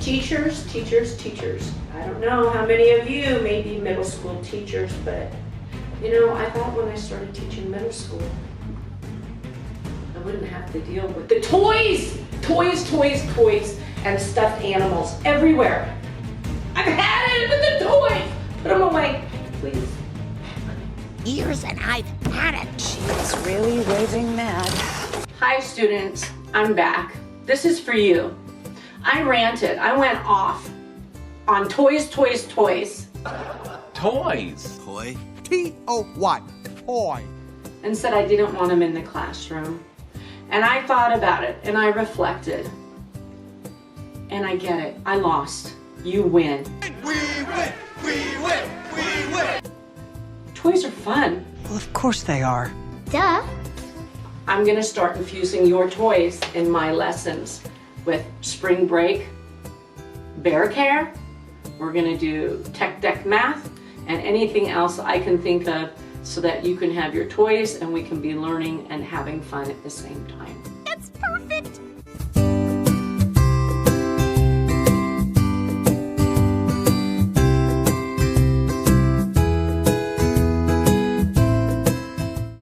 Teachers, teachers, teachers. I don't know how many of you may be middle school teachers, but you know, I thought when I started teaching middle school, I wouldn't have to deal with the toys, and stuffed animals everywhere. I've had it with the toys. Put them away, please. Years and I've had it. She's really raving mad. Hi students, I'm back. This is for you. I ranted, I went off on toys. Toys. Toy? T-O-Y. Toy. And said I didn't want them in the classroom. And I thought about it and I reflected. And I get it, I lost. You win. We win! We win! We win! Toys are fun. Well, of course they are. Duh. I'm gonna start infusing your toys in my lessons with spring break, bear care. We're gonna do tech deck math and anything else I can think of so that you can have your toys and we can be learning and having fun at the same time. That's perfect.